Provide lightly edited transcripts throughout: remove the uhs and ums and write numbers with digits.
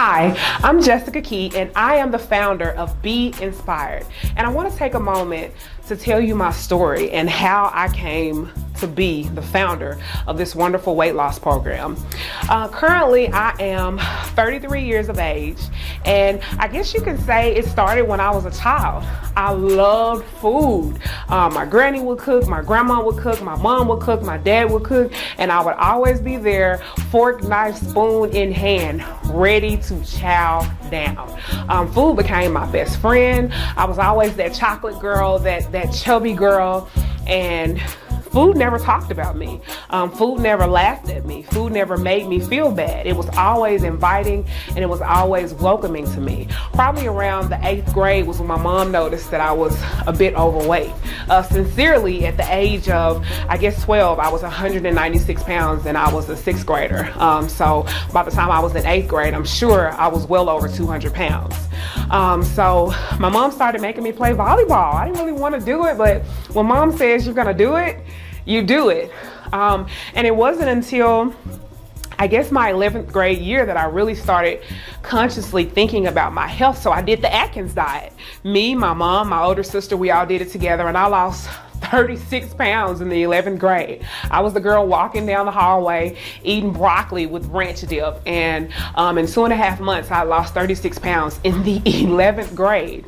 Hi, I'm Jessica Key, and I am the founder of Be Inspired. And I want to take a moment to tell you my story and how I came to be the founder of this wonderful weight loss program. Currently, I am 33 years of age, and I guess you can say it started when I was a child. I loved food. My granny would cook, my grandma would cook, my mom would cook, my dad would cook, and I would always be there, fork, knife, spoon in hand, ready to chow down. Food became my best friend. I was always that chocolate girl, that chubby girl, and food never talked about me. Food never laughed at me. Food never made me feel bad. It was always inviting, and it was always welcoming to me. Probably around the 8th grade was when my mom noticed that I was a bit overweight. Sincerely, at the age of, I guess 12, I was 196 pounds and I was a 6th grader. So by the time I was in 8th grade, I'm sure I was well over 200 pounds. So my mom started making me play volleyball. I didn't really want to do it, but when mom says you're gonna do it, you do it. And it wasn't until, I guess, my 11th grade year that I really started consciously thinking about my health. So I did the Atkins diet. Me, my mom, my older sister, we all did it together, and I lost 36 pounds in the 11th grade. I was the girl walking down the hallway eating broccoli with ranch dip, and in 2.5 months I lost 36 pounds in the 11th grade.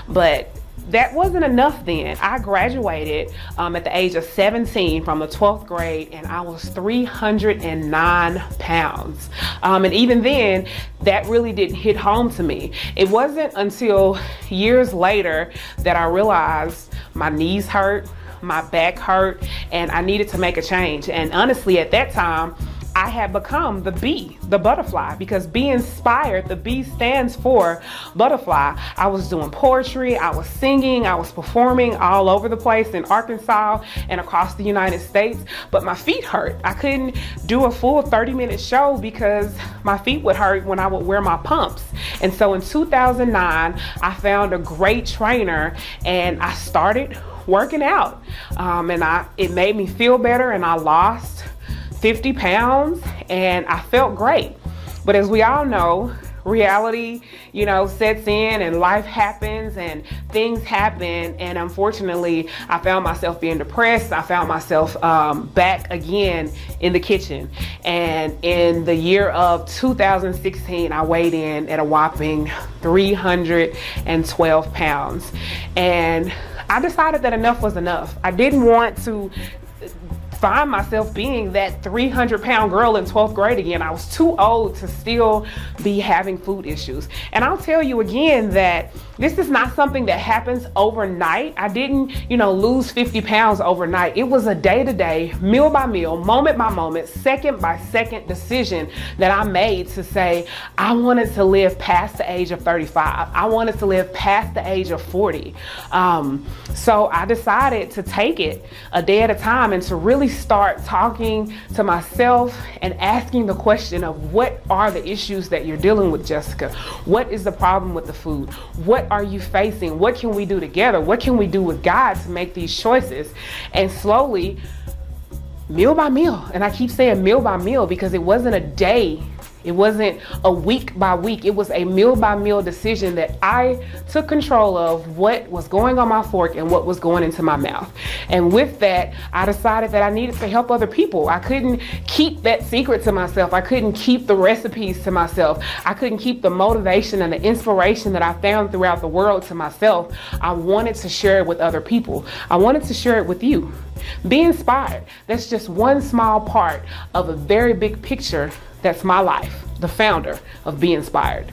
But that wasn't enough then. I graduated at the age of 17 from the 12th grade, and I was 309 pounds. And even then, that really didn't hit home to me. It wasn't until years later that I realized my knees hurt, my back hurt, and I needed to make a change. And honestly, at that time, I had become the bee, the butterfly, because Be Inspired, the B stands for butterfly. I was doing poetry, I was singing, I was performing all over the place in Arkansas and across the United States, but my feet hurt. I couldn't do a full 30-minute show because my feet would hurt when I would wear my pumps. And so in 2009, I found a great trainer and I started working out. It made me feel better, and I lost 50 pounds and I felt great. But as we all know, reality, sets in and life happens and things happen. And unfortunately, I found myself being depressed. I found myself back again in the kitchen. And in the year of 2016, I weighed in at a whopping 312 pounds. And I decided that enough was enough. I didn't want to find myself being that 300-pound girl in 12th grade again. I was too old to still be having food issues. And I'll tell you again that this is not something that happens overnight. I didn't, lose 50 pounds overnight. It was a day-to-day, meal by meal, moment by moment, second by second decision that I made to say, I wanted to live past the age of 35. I wanted to live past the age of 40. So I decided to take it a day at a time and to really start talking to myself and asking the question of, what are the issues that you're dealing with, Jessica? What is the problem with the food? What are you facing? What can we do together? What can we do with God to make these choices? And slowly, meal by meal, and I keep saying meal by meal because it wasn't a day, it wasn't a week by week, it was a meal by meal decision that I took control of what was going on my fork and what was going into my mouth. And with that, I decided that I needed to help other people. I couldn't keep that secret to myself. I couldn't keep the recipes to myself. I couldn't keep the motivation and the inspiration that I found throughout the world to myself. I wanted to share it with other people. I wanted to share it with you. Be inspired. That's just one small part of a very big picture. That's my life, the founder of Be Inspired.